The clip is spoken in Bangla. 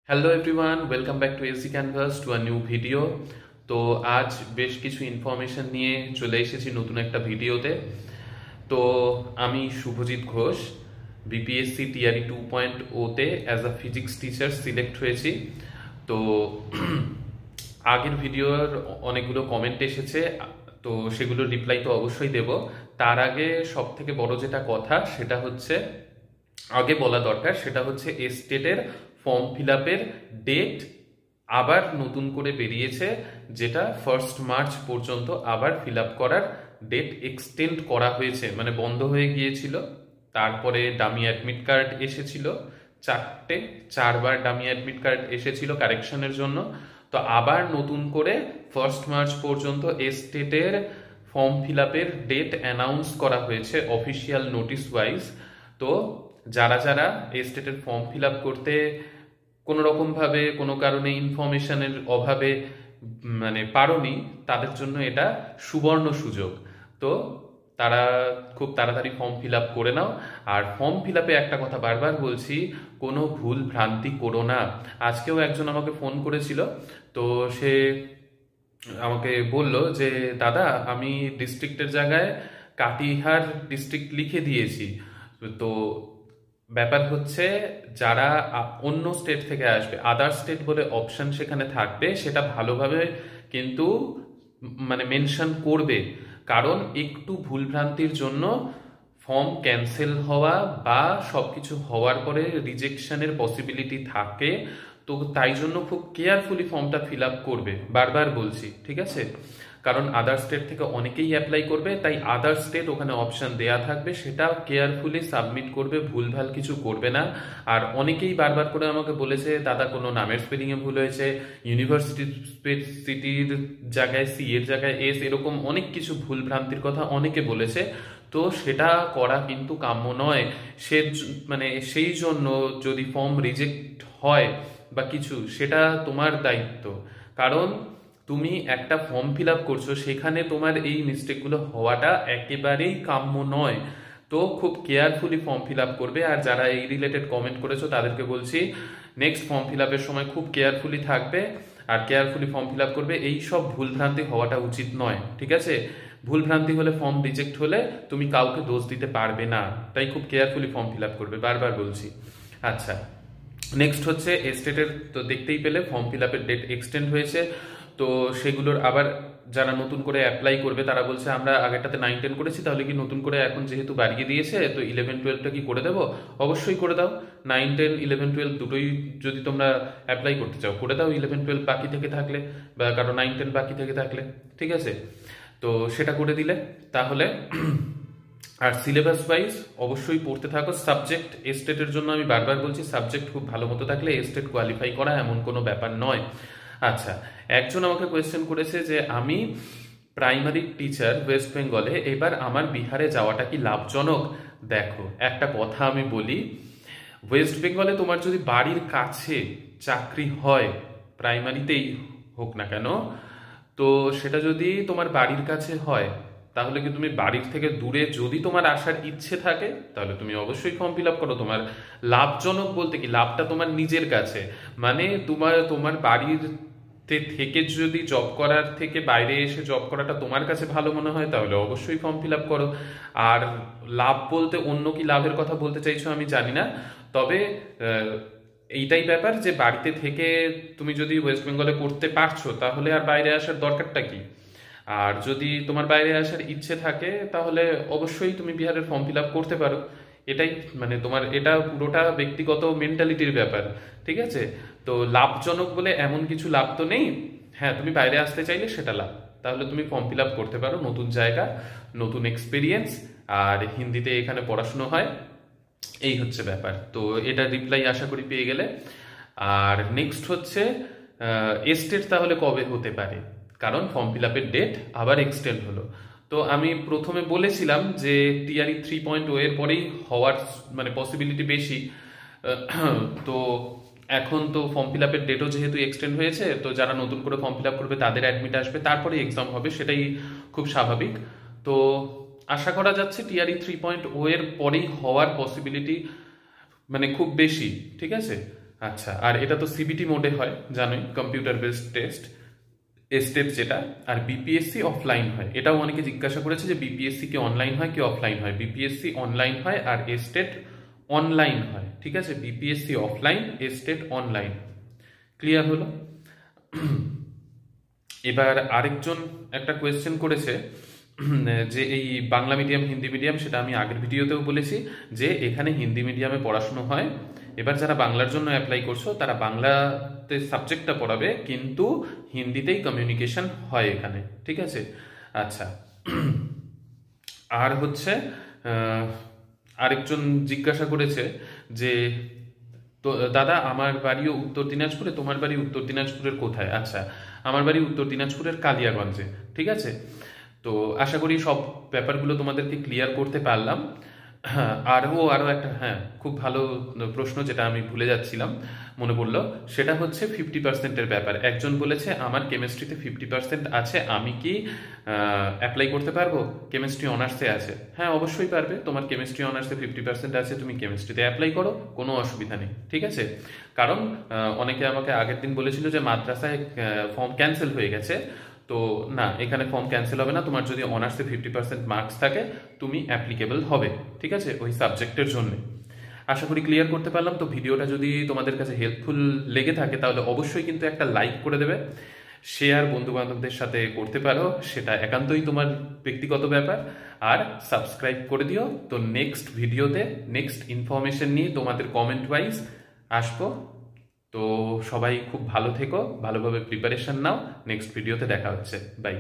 Hello everyone, welcome back to AC canvas to a new video. তো আজ বেশ কিছু ইনফরমেশন নিয়ে চলে এসেছি নতুন একটা ভিডিওতে। তো আমি শুভজিৎ ঘোষ, বিপিএসসি টিআরই 2.0-তে as a physics teacher select হয়েছি। তো আগের ভিডিওর অনেকগুলো কমেন্ট এসেছে, তো সেগুলোর রিপ্লাই তো অবশ্যই দেব। তার আগে সব থেকে বড় যেটা কথা সেটা হচ্ছে আগে বলা দরকার, সেটা হচ্ছে এস্টেটের ফর্ম ফিল আপের ডেট আবার নতুন করে বেরিয়েছে, যেটা 1 মার্চ পর্যন্ত আবার ফিল আপ করার ডেট এক্সটেন্ড করা হয়েছে। মানে বন্ধ হয়ে গিয়েছিল, তারপরে ডামি অ্যাডমিট কার্ড এসেছিল, চারবার ডামি অ্যাডমিট কার্ড এসেছিল কারেকশনের জন্য। তো আবার নতুন করে 1 মার্চ পর্যন্ত এস্টেটের ফর্ম ফিল আপের ডেট অ্যানাউন্স করা হয়েছে অফিসিয়াল নোটিশ ওয়াইজ। তো যারা যারা এস্টেটের ফর্ম ফিল আপ করতে কোনো রকমভাবে কোনো কারণে ইনফরমেশনের অভাবে মানে পারোনি, তাদের জন্য এটা সুবর্ণ সুযোগ। তো তারা খুব তাড়াতাড়ি ফর্ম ফিল আপ করে নাও। আর ফর্ম ফিল আপে একটা কথা বারবার বলছি, কোনো ভুল ভ্রান্তি করো না। আজকেও একজন আমাকে ফোন করেছিল, তো সে আমাকে বলল যে দাদা, আমি ডিস্ট্রিক্টের জায়গায় কাটিহার ডিস্ট্রিক্ট লিখে দিয়েছি। তো ব্যাপার হচ্ছে, যারা অন্য স্টেট থেকে আসবে, আদার স্টেট বলে অপশন সেখানে থাকবে, সেটা ভালোভাবে কিন্তু মানে মেনশন করবে। কারণ একটু ভুলভ্রান্তির জন্য ফর্ম ক্যান্সেল হওয়া বা সবকিছু হওয়ার পরে রিজেকশনের পসিবিলিটি থাকে। তো তাই জন্য খুব কেয়ারফুলি ফর্মটা ফিল আপ করবে, বারবার বলছি, ঠিক আছে? কারণ আদার স্টেট থেকে অনেকেই অ্যাপ্লাই করবে, তাই আদার স্টেট ওখানে অপশন দেয়া থাকবে, সেটা কেয়ারফুলি সাবমিট করবে, ভুলভাল কিছু করবে না। আর অনেকেই বারবার করে আমাকে বলেছে দাদা কোনো নামের স্পেলিং এ ভুল হয়েছে, সিটির জায়গায় সি এর জায়গায় এস, এরকম অনেক কিছু ভুল ভ্রান্তির কথা অনেকে বলেছে। তো সেটা করা কিন্তু কাম্য নয়। সে মানে সেই জন্য যদি ফর্ম রিজেক্ট হয় বা কিছু, সেটা তোমার দায়িত্ব। কারণ তুমি একটা ফর্ম ফিল আপ করছো, সেখানে তোমার এই মিস্টেকগুলো হওয়াটা একেবারেই কাম্য নয়। তো খুব কেয়ারফুলি ফর্ম ফিল আপ করবে। আর যারা এই রিলেটেড কমেন্ট করেছো তাদেরকে বলছি, নেক্সট ফর্ম ফিল আপের সময় খুব কেয়ারফুলি থাকবে আর কেয়ারফুলি ফর্ম ফিল আপ করবে। এই সব ভুলভ্রান্তি হওয়াটা উচিত নয়, ঠিক আছে? ভুলভ্রান্তি হলে, ফর্ম রিজেক্ট হলে তুমি কাউকে দোষ দিতে পারবে না, তাই খুব কেয়ারফুলি ফর্ম ফিল আপ করবে, বারবার বলছি। আচ্ছা, নেক্সট হচ্ছে এস্টেটের, তো দেখতেই পেলে ফর্ম ফিল আপের ডেট এক্সটেন্ড হয়েছে। তো সেগুলোর আবার যারা নতুন করে অ্যাপ্লাই করবে তারা বলছে আমরা আগেরটাতে 9-10 করেছি, তাহলে কি নতুন করে এখন যেহেতু বাড়িয়ে দিয়েছে তো 11-12টা কি করে দেবো? অবশ্যই করে দাও। 9-10, 11-12 দুটোই যদি তোমরা অ্যাপ্লাই করতে চাও করে দাও, 11-12 বাকি থেকে থাকলে বা কারো 9-10 বাকি থেকে থাকলে, ঠিক আছে? তো সেটা করে দিলে তাহলে। আর সিলেবাস ওয়াইজ অবশ্যই পড়তে থাকো। সাবজেক্ট এস্টেটের জন্য আমি বারবার বলছি, সাবজেক্ট খুব ভালো মতো থাকলে এস্টেট কোয়ালিফাই করা এমন কোনো ব্যাপার নয়। আচ্ছা, একজন আমাকে কোয়েশ্চেন করেছে যে আমি প্রাইমারি টিচার ওয়েস্ট বেঙ্গলে, এবার আমার বিহারে যাওয়াটা কি লাভজনক? দেখো, একটা কথা আমি বলি, ওয়েস্ট বেঙ্গলে তোমার যদি বাড়ির কাছে চাকরি হয়, প্রাইমারিতেই হোক না কেন, তো সেটা যদি তোমার বাড়ির কাছে হয়, তাহলে কি তুমি বাড়ির থেকে দূরে যদি তোমার আসার ইচ্ছে থাকে, তাহলে তুমি অবশ্যই ফর্ম ফিল আপ করো। তোমার লাভজনক বলতে কি, লাভটা তোমার নিজের কাছে। মানে তোমার তোমার বাড়ির থেকে যদি জব করার থেকে বাইরে এসে জব করাটা তোমার কাছে ভালো মনে হয়, তাহলে অবশ্যই ফর্ম ফিল আপ করো। আর লাভ বলতে অন্য কি লাভের কথা বলতে চাইছো আমি জানি না, তবে এইটাই ব্যাপার যে বাড়িতে থেকে তুমি যদি ওয়েস্ট বেঙ্গলে পড়তে পারছো, তাহলে আর বাইরে আসার দরকারটা কি? আর যদি তোমার বাইরে আসার ইচ্ছে থাকে, তাহলে অবশ্যই তুমি বিহারের ফর্ম ফিল আপ করতে পারো। এটাই মানে তোমার, এটা পুরোটা ব্যক্তিগত মেন্টালিটির ব্যাপার, ঠিক আছে? তো লাভজনক বলে এমন কিছু লাভ তো নেই। হ্যাঁ, তুমি বাইরে আসতে চাইলে সেটা লাভ, তাহলে তুমি ফর্ম ফিল আপ করতে পারো। নতুন জায়গা, নতুন এক্সপিরিয়েন্স, আর হিন্দিতে এখানে পড়াশুনো হয়, এই হচ্ছে ব্যাপার। তো এটা রিপ্লাই আশা করি পেয়ে গেলে। আর নেক্সট হচ্ছে এস্টেট তাহলে কবে হতে পারে, কারণ ফর্ম ফিল আপের ডেট আবার এক্সটেন্ড হলো। তো আমি প্রথমে বলেছিলাম যে টিআরই 3.0 এর পরেই হওয়ার মানে পসিবিলিটি বেশি। তো এখন তো ফর্ম ফিল আপের ডেটও যেহেতু এক্সটেন্ড হয়েছে, তো যারা নতুন করে ফর্ম ফিল আপ করবে তাদের অ্যাডমিট আসবে, তারপরে এক্সাম হবে, সেটাই খুব স্বাভাবিক। তো আশা করা যাচ্ছে টিআরই 3.0 এর পরেই হওয়ার পসিবিলিটি মানে খুব বেশি, ঠিক আছে? আচ্ছা, আর এটা তো সিবিটি মোডে হয় জানোই, কম্পিউটার বেসড টেস্ট, এস্টেট যেটা। আর বিপিএসসি অফলাইন হয়, এটাও অনেকে জিজ্ঞাসা করেছে যে বিপিএসসি কি অনলাইন হয় কি অফলাইন হয়। বিপিএসসি অনলাইন হয় আর এস্টেট অনলাইন হয়, ঠিক আছে। BPSC offline, estate online. Clear হলো? এবার আরেকজন একটা কোয়েশ্চেন করেছে যে এই বাংলা মিডিয়াম হিন্দি মিডিয়াম, সেটা আমি আগের ভিডিওতেও বলেছি যে এখানে হিন্দি মিডিয়ামে পড়াশুনো হয়। এবার যারা বাংলার জন্য অ্যাপ্লাই করছো তারা বাংলাতে সাবজেক্টটা পড়াবে, কিন্তু হিন্দিতেই কমিউনিকেশন হয় এখানে, ঠিক আছে। আচ্ছা, আর হচ্ছে আরেকজন জিজ্ঞাসা করেছে যে তো দাদা আমার বাড়িও উত্তর দিনাজপুরে, তোমার বাড়ি উত্তর দিনাজপুরের কোথায়? আচ্ছা, আমার বাড়ি উত্তর দিনাজপুরের কালিয়াগঞ্জে, ঠিক আছে। তো আশা করি সব ব্যাপারগুলো তোমাদেরকে ক্লিয়ার করতে পারলাম। হ্যাঁ, আরও একটা, হ্যাঁ, খুব ভালো প্রশ্ন যেটা আমি ভুলে যাচ্ছিলাম, মনে পড়লো, সেটা হচ্ছে 50%-এর ব্যাপার। একজন বলেছে আমার কেমিস্ট্রিতে 50% আছে, আমি কি অ্যাপ্লাই করতে পারবো? কেমিস্ট্রি অনার্সে আছে। হ্যাঁ, অবশ্যই পারবে। তোমার কেমিস্ট্রি অনার্সে 50% আছে, তুমি কেমিস্ট্রিতে অ্যাপ্লাই করো, কোনো অসুবিধা নেই, ঠিক আছে। কারণ অনেকে আমাকে আগের দিন বলেছিল যে মাদ্রাসায় ফর্ম ক্যান্সেল হয়ে গেছে। তো না, এখানে ফর্ম ক্যান্সেল হবে না। তোমার যদি অনার্সে 50% মার্কস থাকে তুমি অ্যাপ্লিকেবল হবে, ঠিক আছে, ওই সাবজেক্টের জন্য। আশা করি ক্লিয়ার করতে পারলাম। তো ভিডিওটা যদি তোমাদের কাছে হেল্পফুল লেগে থাকে তাহলে অবশ্যই কিন্তু একটা লাইক করে দেবে, শেয়ার বন্ধু বান্ধবদের সাথে করতে পারো, সেটা একান্তই তোমার ব্যক্তিগত ব্যাপার। আর সাবস্ক্রাইব করে দিও। তো নেক্সট ভিডিওতে নেক্সট ইনফরমেশন নিয়ে তোমাদের কমেন্ট ওয়াইজ আসবো। তো সবাই খুব ভালো থেকো, ভালোভাবে প্রিপারেশন নাও। নেক্সট ভিডিওতে দেখা হচ্ছে। বাই।